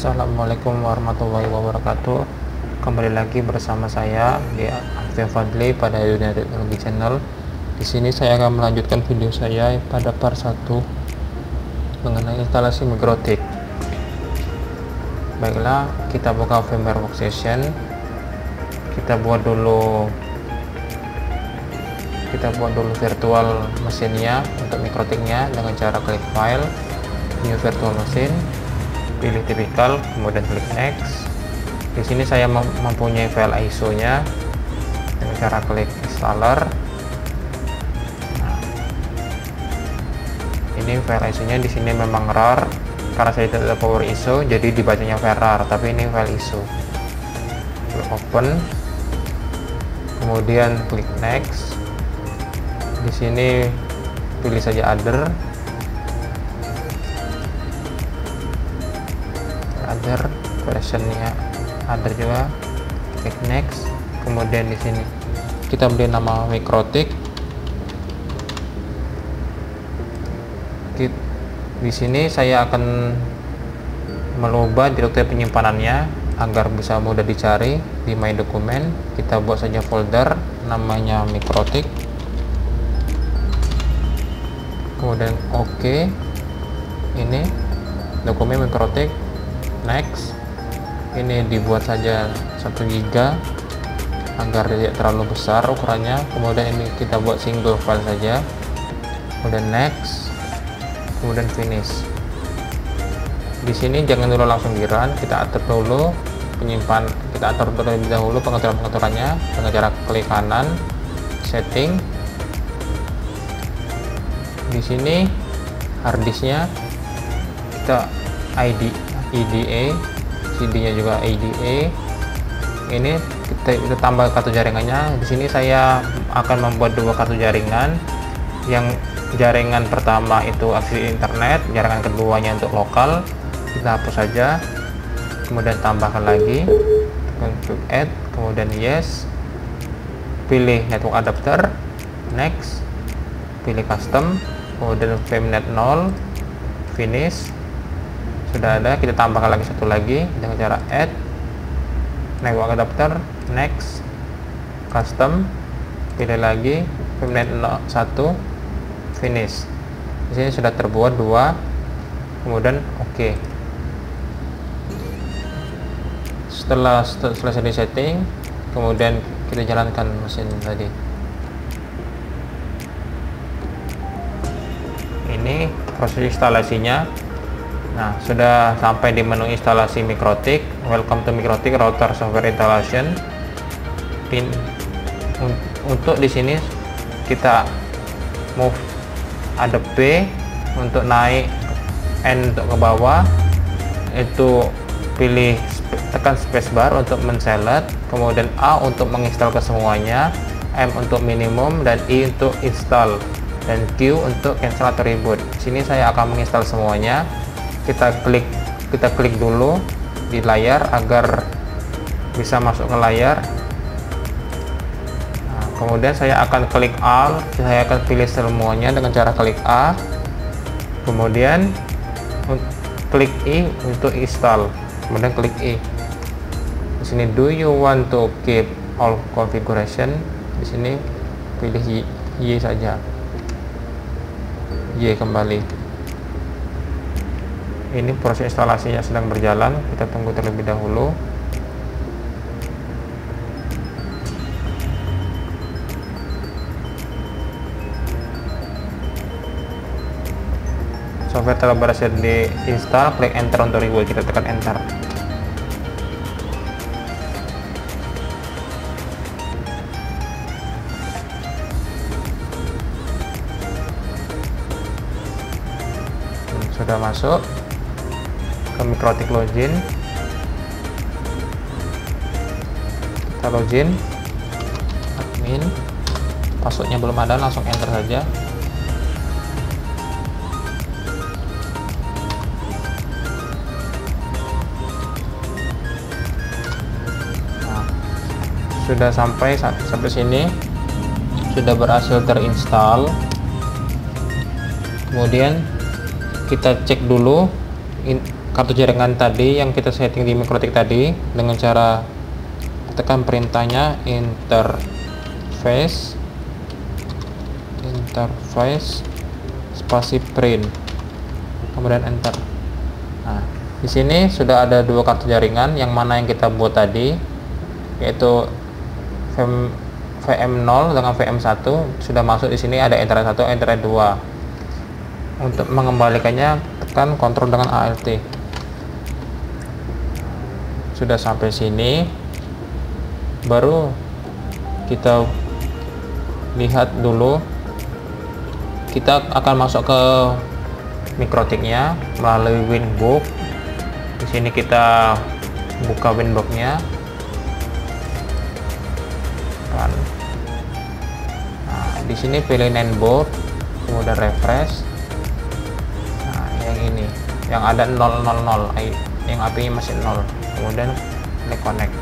Assalamualaikum warahmatullahi wabarakatuh. Kembali lagi bersama saya di Alfian Fadli pada Dunia Teknologi Channel. Di sini saya akan melanjutkan video saya pada part 1 mengenai instalasi Mikrotik. Baiklah, kita buka VMware Workstation. Kita buat dulu virtual mesinnya untuk Mikrotiknya dengan cara klik file, new virtual machine, pilih tipikal, kemudian klik next. Di sini saya mempunyai file ISO-nya dengan cara klik installer. Nah, ini file ISO-nya di sini memang RAR karena saya tidak ada power ISO, jadi dibacanya file RAR, tapi ini file ISO. Klik open, kemudian klik next. Di sini pilih saja other versionnya, other juga, klik next. Kemudian di sini kita beri nama Mikrotik. Di sini saya akan merubah direktori penyimpanannya agar bisa mudah dicari di My Document. Kita buat saja folder namanya Mikrotik, kemudian OK. Ini dokumen Mikrotik, next. Ini dibuat saja 1 GB agar tidak terlalu besar ukurannya. Kemudian ini kita buat single file saja, kemudian next, kemudian finish. Di sini jangan dulu langsung run, kita atur dulu kita atur terlebih dahulu pengaturannya dengan cara klik kanan, setting. Di sini harddisknya kita IDE, CD-nya juga IDE. Ini kita tambah kartu jaringannya. Di sini saya akan membuat 2 kartu jaringan. Yang jaringan pertama itu akses internet, jaringan keduanya untuk lokal. Kita hapus saja, kemudian tambahkan lagi, klik add, kemudian yes, pilih network adapter, next, pilih custom, kemudian VMnet 0, finish. Sudah ada, kita tambahkan lagi 1 lagi dengan cara add network adapter, next, custom, pilih lagi VMnet 1, finish. Di sini sudah terbuat 2, kemudian OK. Setelah selesai di setting, kemudian kita jalankan mesin tadi. Ini proses instalasinya. Nah, sudah sampai di menu instalasi Mikrotik. Welcome to Mikrotik Router Software Installation. Untuk di sini kita move ada P untuk naik, N untuk ke bawah. Itu pilih tekan spacebar untuk men-select, kemudian A untuk menginstal ke semuanya, M untuk minimum, dan I untuk install, dan Q untuk cancel atau reboot. Sini saya akan menginstal semuanya. Kita klik dulu di layar agar bisa masuk ke layar. Nah, kemudian saya akan klik Alt, saya akan pilih semuanya dengan cara klik A, kemudian klik I untuk install, kemudian klik I. Di sini do you want to keep all configuration? Di sini pilih Y saja, Y kembali. Ini proses instalasinya sedang berjalan, kita tunggu terlebih dahulu. Software telah berhasil diinstal, klik enter untuk reboot, kita tekan enter. Sudah masuk ke Mikrotik login. Kita login, admin, passwordnya belum ada, langsung enter saja. Nah, sudah sampai sini, sudah berhasil terinstall. Kemudian kita cek dulu kartu jaringan tadi yang kita setting di Mikrotik tadi dengan cara tekan perintahnya interface spasi print, kemudian enter. Nah, di sini sudah ada dua kartu jaringan yang mana yang kita buat tadi, yaitu VM0 dengan VM1 sudah masuk di sini, ada internet 1, internet 2. Untuk mengembalikannya tekan kontrol dengan Alt. Sudah sampai sini, baru kita lihat dulu. Kita akan masuk ke Mikrotiknya melalui Winbook. Di sini kita buka Winbooknya. Nah, di sini pilih Netboard, kemudian refresh. Nah, yang ini, yang ada 000, yang IP-nya masih 0. Kemudian klik connect.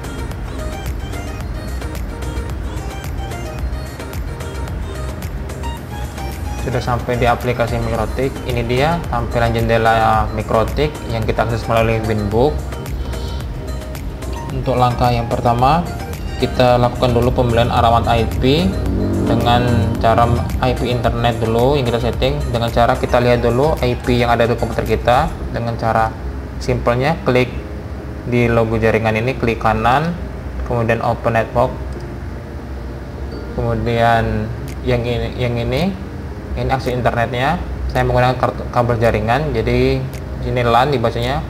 Sudah sampai di aplikasi Mikrotik. Ini dia tampilan jendela Mikrotik yang kita akses melalui Winbook. Untuk langkah yang pertama, kita lakukan dulu pembelian alamat IP dengan cara IP internet dulu yang kita setting. Dengan cara kita lihat dulu IP yang ada di komputer kita. Dengan cara simpelnya, klik di logo jaringan ini, klik kanan, kemudian open network, kemudian yang ini akses internetnya. Saya menggunakan kabel jaringan, jadi sini LAN dibacanya.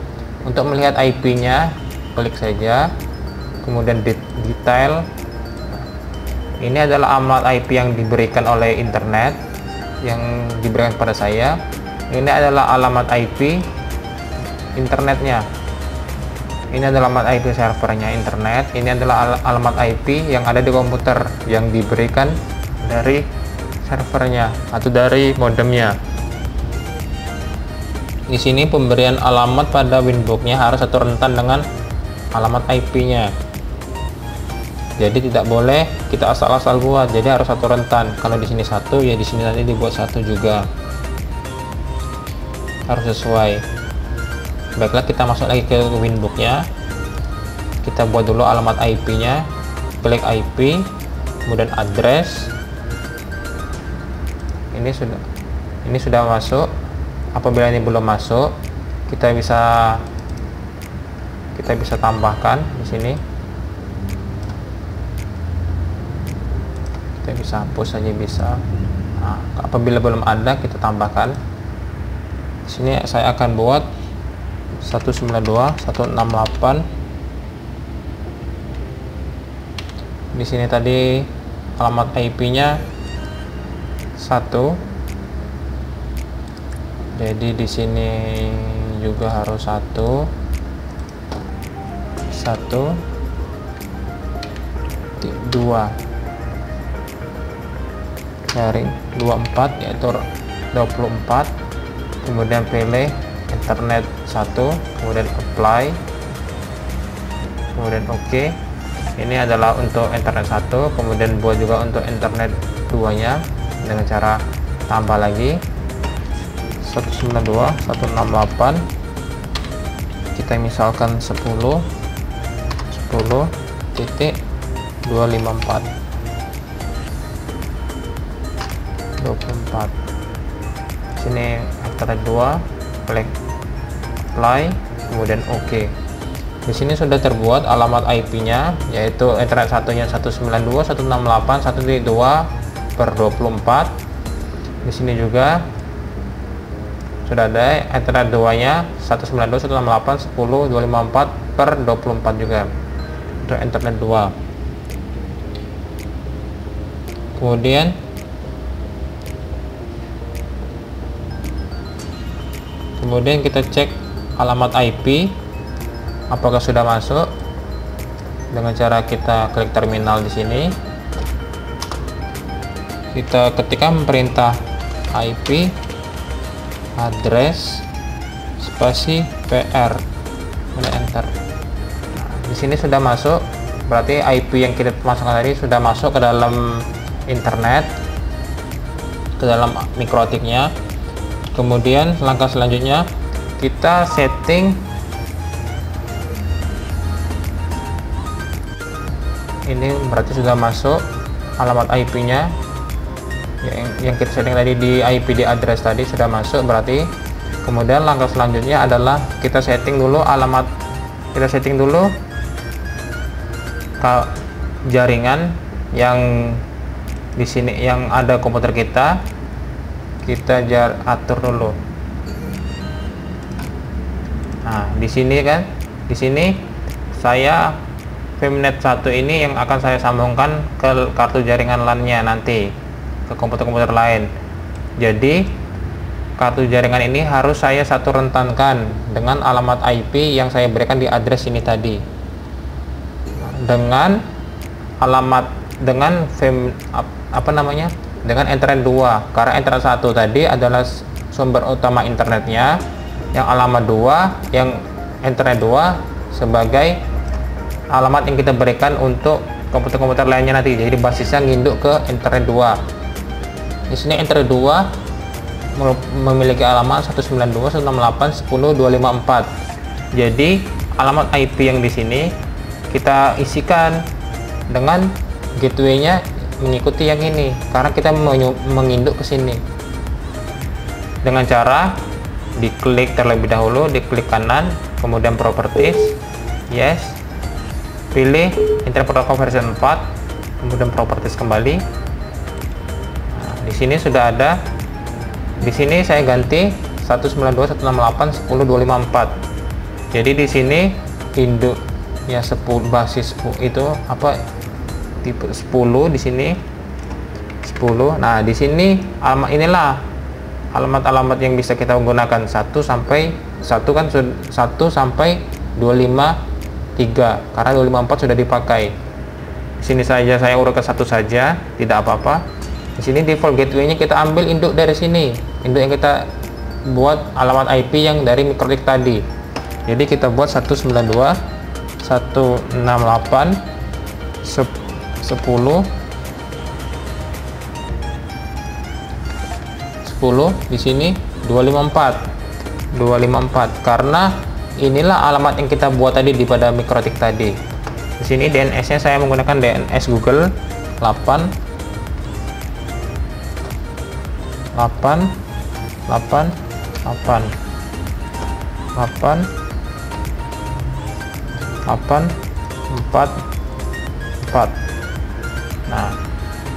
Untuk melihat IP-nya, klik saja, kemudian detail. Ini adalah alamat IP yang diberikan oleh internet, yang diberikan kepada saya. Ini adalah alamat IP internetnya. Ini adalah alamat IP servernya internet. Ini adalah alamat IP yang ada di komputer yang diberikan dari servernya atau dari modemnya. Di sini pemberian alamat pada Winbooknya harus satu rentan dengan alamat IP-nya. Jadi tidak boleh kita asal-asal buat. Jadi harus satu rentan. Kalau di sini satu, ya di sini nanti dibuat satu juga. Harus sesuai. Baiklah, kita masuk lagi ke Winbooknya. Kita buat dulu alamat IP-nya. Klik IP, kemudian address. Ini sudah masuk. Apabila ini belum masuk, kita bisa tambahkan di sini. Kita bisa hapus saja bisa. Nah, apabila belum ada, kita tambahkan. Di sini saya akan buat 192.168. Di sini tadi alamat IP-nya 1, jadi di sini juga harus 1 2 garing 24, yaitu 24. Kemudian pilih internet 1, kemudian apply, kemudian OK. Ini adalah untuk internet 1, kemudian buat juga untuk internet 2-nya dengan cara tambah lagi 192.168. kita misalkan 10.254 sini internet 2, klik apply, kemudian OK. Di sini sudah terbuat alamat IP-nya, yaitu internet satunya 192.168.1.2/24. Di sini juga sudah ada internet 2-nya 192.168.10.254/24 juga untuk internet 2. Kemudian kita cek alamat IP apakah sudah masuk dengan cara kita klik terminal di sini. Kita ketikkan perintah IP address spasi PR, kemudian enter. Nah, di sini sudah masuk, berarti IP yang kita masukkan tadi sudah masuk ke dalam internet, ke dalam Mikrotiknya. Kemudian langkah selanjutnya kita setting ini berarti sudah masuk alamat IP-nya yang kita setting tadi di IP di address tadi sudah masuk. Berarti kemudian langkah selanjutnya adalah kita setting dulu jaringan yang di sini yang ada komputer kita atur dulu. Nah, di sini saya Vmnet 1 ini yang akan saya sambungkan ke kartu jaringan LAN-nya nanti ke komputer-komputer lain. Jadi kartu jaringan ini harus saya satu rentankan dengan alamat IP yang saya berikan di address ini tadi, dengan dengan internet 2, karena internet 1 tadi adalah sumber utama internetnya, yang alamat 2 yang internet 2 sebagai alamat yang kita berikan untuk komputer-komputer lainnya nanti. Jadi basisnya nginduk ke internet 2. Di sini internet 2 memiliki alamat 192.168.10.254. Jadi alamat IP yang di sini kita isikan dengan gateway-nya mengikuti yang ini, karena kita menginduk ke sini dengan cara diklik terlebih dahulu, diklik kanan, kemudian properties, yes, pilih Internet Protocol version 4, kemudian properties kembali. Nah, di sini sudah ada. Di sini saya ganti 192.168.10.254. Jadi di sini induknya 10 basis itu apa tipe 10 di sini 10. Nah, di sini inilah alamat-alamat yang bisa kita gunakan 1 sampai 253, karena 254 sudah dipakai. Di sini saja saya urutkan 1 saja, tidak apa-apa. Di sini default gateway-nya kita ambil induk dari sini, induk yang kita buat alamat IP yang dari mikrotik tadi. Jadi kita buat 192.168.10 di sini 254 karena inilah alamat yang kita buat tadi di pada mikrotik tadi. Di sini DNS-nya saya menggunakan DNS Google 8 4. Nah,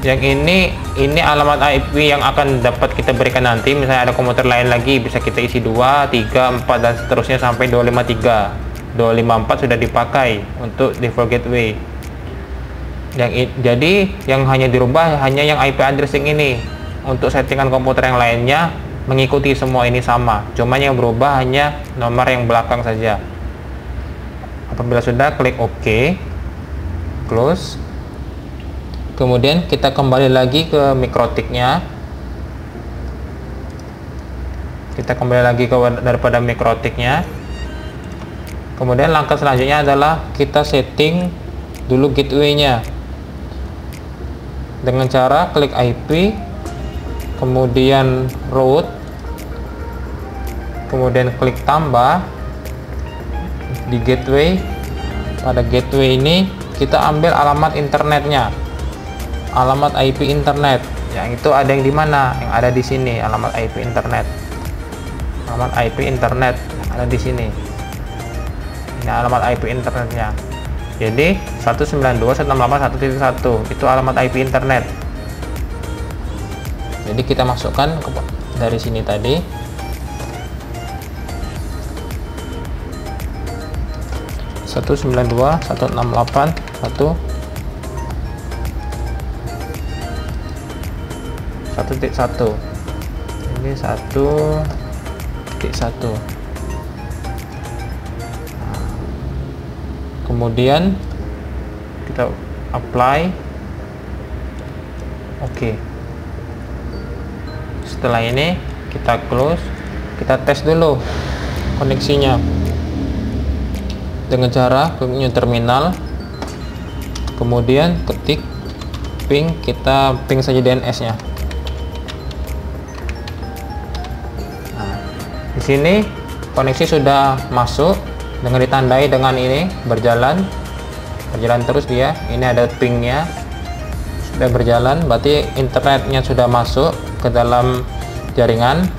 yang ini alamat IP yang akan dapat kita berikan nanti. Misalnya ada komputer lain lagi, bisa kita isi 2, 3, 4 dan seterusnya sampai 253. 254 sudah dipakai untuk default gateway. Jadi yang hanya dirubah hanya yang IP address yang ini. Untuk settingan komputer yang lainnya mengikuti semua ini sama, cuma yang berubah hanya nomor yang belakang saja. Apabila sudah, klik OK, close. Kemudian kita kembali lagi ke mikrotiknya. Daripada mikrotiknya. Kemudian langkah selanjutnya adalah kita setting dulu gateway-nya dengan cara klik IP, kemudian route, kemudian klik tambah di gateway. Pada gateway ini kita ambil alamat internetnya, alamat IP internet. Yang itu ada yang di mana? Yang ada di sini, alamat IP internet. Alamat IP internet ada di sini. Ini alamat IP internetnya. Jadi 192.168.1.1 itu alamat IP internet. Jadi kita masukkan dari sini tadi. Satu 192.168.1.1. Ini 1.1. Kemudian kita apply. Oke. Setelah ini kita close, kita tes dulu koneksinya dengan cara ke new terminal, kemudian ketik ping, kita ping saja DNS-nya. Nah, di sini koneksi sudah masuk dengan ditandai dengan ini berjalan. berjalan terus dia. Ini ada pingnya sudah berjalan, berarti internetnya sudah masuk ke dalam jaringan.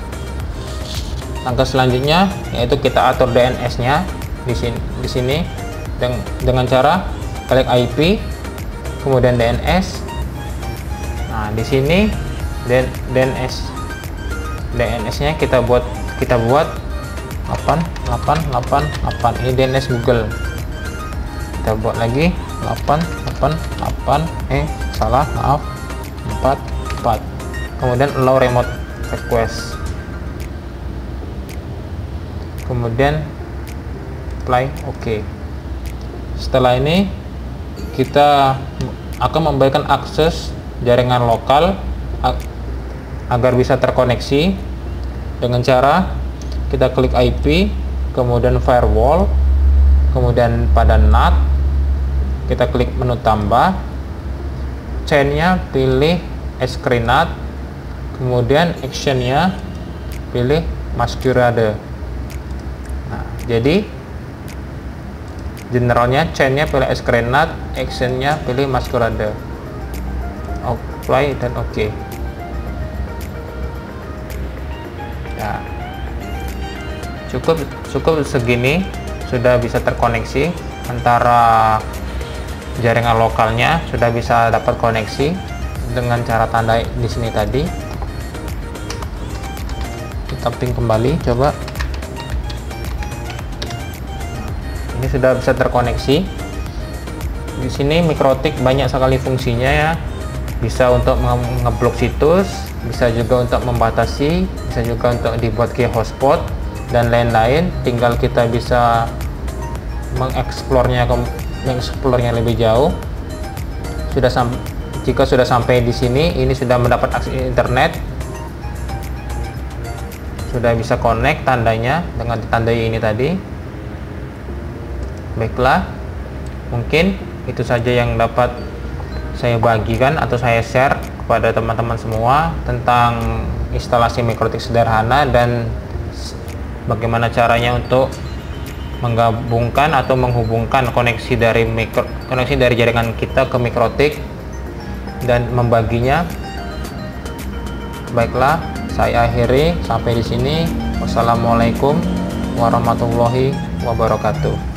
Langkah selanjutnya yaitu kita atur DNS-nya di sini dengan cara klik IP, kemudian DNS. Nah, di sini DNS-nya kita buat 8888. Ini DNS Google. Kita buat lagi 888, salah, maaf, 44. Kemudian allow remote request, kemudian apply, oke. Setelah ini kita akan memberikan akses jaringan lokal agar bisa terkoneksi dengan cara kita klik IP, kemudian firewall, kemudian pada NAT kita klik menu tambah, chainnya pilih Escreenat, kemudian actionnya pilih Masquerade. Nah, jadi generalnya chainnya pilih Escreenat, actionnya pilih Masquerade, apply dan oke. Nah, cukup segini sudah bisa terkoneksi antara jaringan lokalnya, sudah bisa dapat koneksi dengan cara tanda di sini tadi. Kita ping kembali, coba. Ini sudah bisa terkoneksi. Di sini Mikrotik banyak sekali fungsinya ya. Bisa untuk ngeblok situs, bisa juga untuk membatasi, bisa juga untuk dibuat key hotspot dan lain-lain. Tinggal kita bisa mengeksplornya lebih jauh. Jika sudah sampai di sini, ini sudah mendapat akses internet, sudah bisa connect tandanya dengan ditandai ini tadi. Baiklah, mungkin itu saja yang dapat saya bagikan atau saya share kepada teman-teman semua tentang instalasi Mikrotik sederhana dan bagaimana caranya untuk menggabungkan atau menghubungkan koneksi dari jaringan kita ke Mikrotik dan membaginya. Baiklah, saya akhiri sampai di sini. Wassalamualaikum warahmatullahi wabarakatuh.